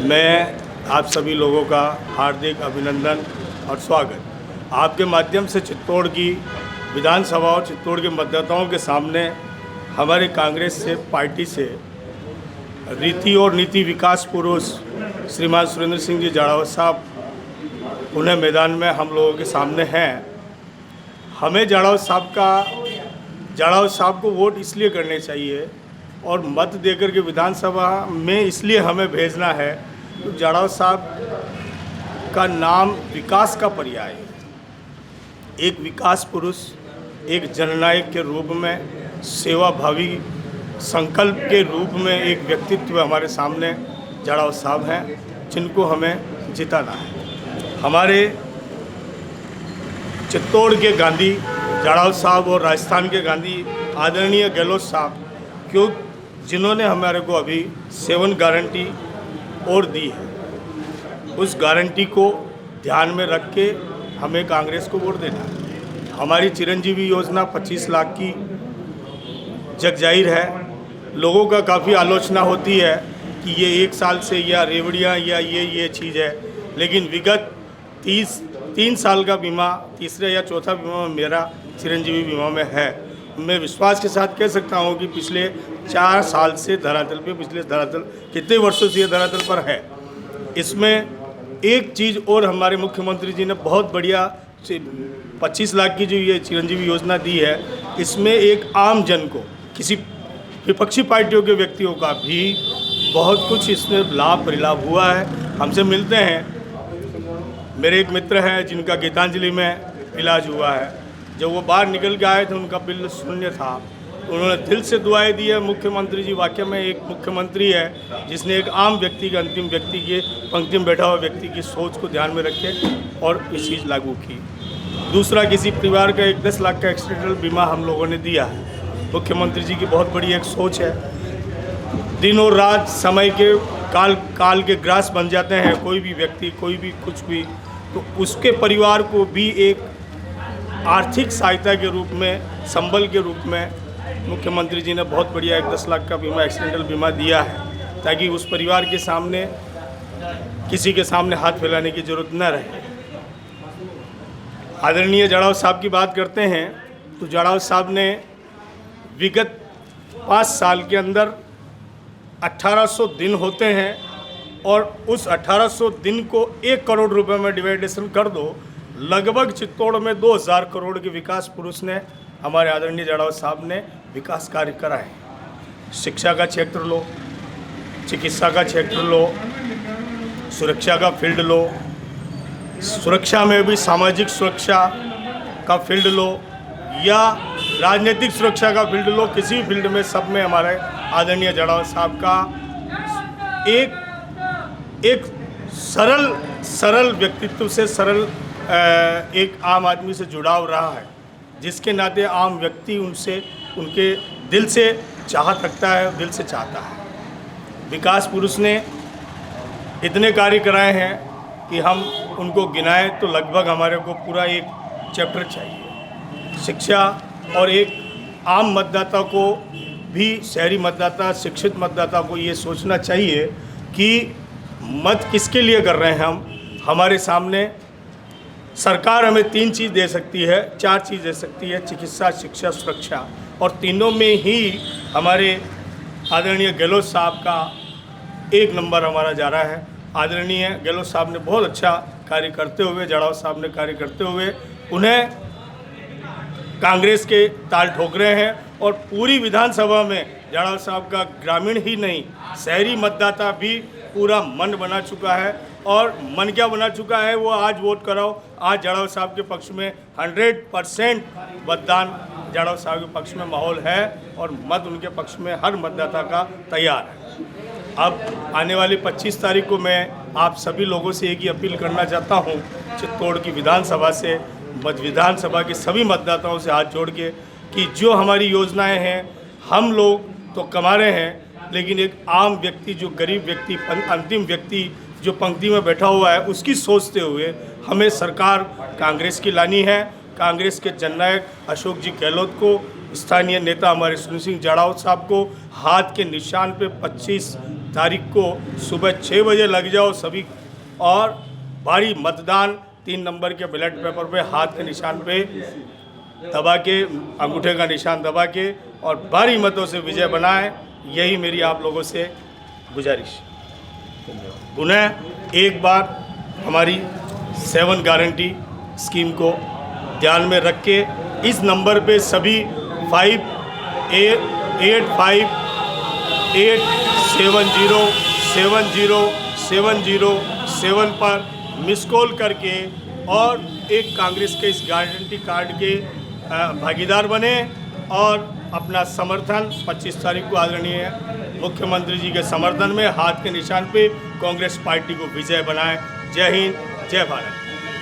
मैं आप सभी लोगों का हार्दिक अभिनंदन और स्वागत आपके माध्यम से चित्तौड़ की विधानसभा और चित्तौड़ के मतदाताओं के सामने हमारे कांग्रेस से पार्टी से रीति और नीति विकास पुरुष श्रीमान सुरेंद्र सिंह जी जाड़ावत साहब उन्हें मैदान में हम लोगों के सामने हैं। हमें जाड़ावत साहब को वोट इसलिए करने चाहिए और मत देकर के विधानसभा में इसलिए हमें भेजना है तो जाड़ावत साहब का नाम विकास का पर्याय है। एक विकास पुरुष, एक जननायक के रूप में, सेवाभावी संकल्प के रूप में एक व्यक्तित्व हमारे सामने जाड़ावत साहब हैं जिनको हमें जिताना है। हमारे चित्तौड़ के गांधी जाड़ावत साहब और राजस्थान के गांधी आदरणीय गहलोत साहब जिन्होंने हमारे को अभी 7 गारंटी और दी है, उस गारंटी को ध्यान में रख के हमें कांग्रेस को वोट देना है। हमारी चिरंजीवी योजना 25 लाख की जग जाहिर है। लोगों का काफ़ी आलोचना होती है कि ये 1 साल से या रेवड़ियाँ या ये चीज़ है, लेकिन विगत 3 साल का बीमा, तीसरा या चौथा बीमा मेरा चिरंजीवी बीमा में है। मैं विश्वास के साथ कह सकता हूँ कि पिछले 4 साल से धरातल पे, पिछले धरातल कितने वर्षों से ये धरातल पर है। इसमें एक चीज़ और हमारे मुख्यमंत्री जी ने बहुत बढ़िया 25 लाख की जो ये चिरंजीवी योजना दी है, इसमें एक आम जन को, किसी विपक्षी पार्टियों के व्यक्तियों का भी बहुत कुछ इसमें लाभ परिलाभ हुआ है। हमसे मिलते हैं, मेरे एक मित्र हैं जिनका गीतांजलि में इलाज हुआ है। जब वो बाहर निकल के आए थे उनका बिल शून्य था, उन्होंने दिल से दुआएं दी है। मुख्यमंत्री जी वाकई में एक मुख्यमंत्री है जिसने एक आम व्यक्ति के, अंतिम व्यक्ति के, पंक्ति में बैठा हुआ व्यक्ति की सोच को ध्यान में रखे और ये चीज़ लागू की। दूसरा, किसी परिवार का 10 लाख का एक्सीडेंटल बीमा हम लोगों ने दिया है। मुख्यमंत्री जी की बहुत बड़ी एक सोच है। दिन और रात समय के काल के ग्रास बन जाते हैं कोई भी व्यक्ति, कोई भी कुछ भी, तो उसके परिवार को भी एक आर्थिक सहायता के रूप में, संबल के रूप में मुख्यमंत्री जी ने बहुत बढ़िया 10 लाख का बीमा, एक्सीडेंटल बीमा दिया है, ताकि उस परिवार के सामने, किसी के सामने हाथ फैलाने की ज़रूरत न रहे। आदरणीय जाड़ावत साहब की बात करते हैं तो जाड़ावत साहब ने विगत 5 साल के अंदर 1800 दिन होते हैं और उस 1800 दिन को 1 करोड़ रुपए में डिवाइडेशन कर दो, लगभग चित्तौड़ में 2000 करोड़ के विकास पुरुष ने, हमारे आदरणीय जाड़ावत साहब ने विकास कार्य कराए। शिक्षा का क्षेत्र लो, चिकित्सा का क्षेत्र लो, सुरक्षा का फील्ड लो, सुरक्षा में भी सामाजिक सुरक्षा का फील्ड लो या राजनीतिक सुरक्षा का फील्ड लो, किसी भी फील्ड में, सब में हमारे आदरणीय जाड़ावत साहब का एक सरल व्यक्तित्व से, सरल एक आम आदमी से जुड़ाव रहा है, जिसके नाते आम व्यक्ति उनसे, उनके दिल से चाहत रखता है, दिल से चाहता है। विकास पुरुष ने इतने कार्य कराए हैं कि हम उनको गिनाएं तो लगभग हमारे को पूरा एक चैप्टर चाहिए। शिक्षा और एक आम मतदाता को भी, शहरी मतदाता, शिक्षित मतदाता को ये सोचना चाहिए कि मत किसके लिए कर रहे हैं हम। हमारे सामने सरकार हमें 3 चीज़ दे सकती है, 4 चीज़ दे सकती है, चिकित्सा, शिक्षा, सुरक्षा, और तीनों में ही हमारे आदरणीय गहलोत साहब का 1 नंबर हमारा जा रहा है। आदरणीय गहलोत साहब ने बहुत अच्छा कार्य करते हुए, जाड़ावत साहब ने कार्य करते हुए, उन्हें कांग्रेस के ताल ठोक रहे हैं और पूरी विधानसभा में जाड़ावत साहब का ग्रामीण ही नहीं, शहरी मतदाता भी पूरा मन बना चुका है। और मन क्या बना चुका है, वो आज वोट कराओ। आज जाड़ावत साहब के पक्ष में 100% मतदान जाड़ावत साहब के पक्ष में माहौल है और मत उनके पक्ष में हर मतदाता का तैयार है। अब आने वाली 25 तारीख को मैं आप सभी लोगों से एक ही अपील करना चाहता हूँ, चित्तौड़ की विधानसभा से, विधानसभा के सभी मतदाताओं से हाथ जोड़ के, कि जो हमारी योजनाएं हैं, हम लोग तो कमा रहे हैं, लेकिन एक आम व्यक्ति, जो गरीब व्यक्ति, अंतिम व्यक्ति जो पंक्ति में बैठा हुआ है, उसकी सोचते हुए हमें सरकार कांग्रेस की लानी है। कांग्रेस के जननायक अशोक जी गहलोत को, स्थानीय नेता हमारे सुरेंद्र सिंह जाड़ावत साहब को हाथ के निशान पे 25 तारीख को सुबह 6 बजे लग जाओ सभी, और भारी मतदान 3 नंबर के बैलेट पेपर पे हाथ के निशान पे दबा के, अंगूठे का निशान दबा के और भारी मतों से विजय बनाए। यही मेरी आप लोगों से गुजारिश। पुनः एक बार हमारी 7 गारंटी स्कीम को ध्यान में रख के इस नंबर पे सभी 5885870707 पर मिस कॉल करके और एक कांग्रेस के इस गारंटी कार्ड के भागीदार बने और अपना समर्थन 25 तारीख को आदरणीय मुख्यमंत्री जी के समर्थन में हाथ के निशान पे कांग्रेस पार्टी को विजय बनाए। जय हिंद, जय भारत।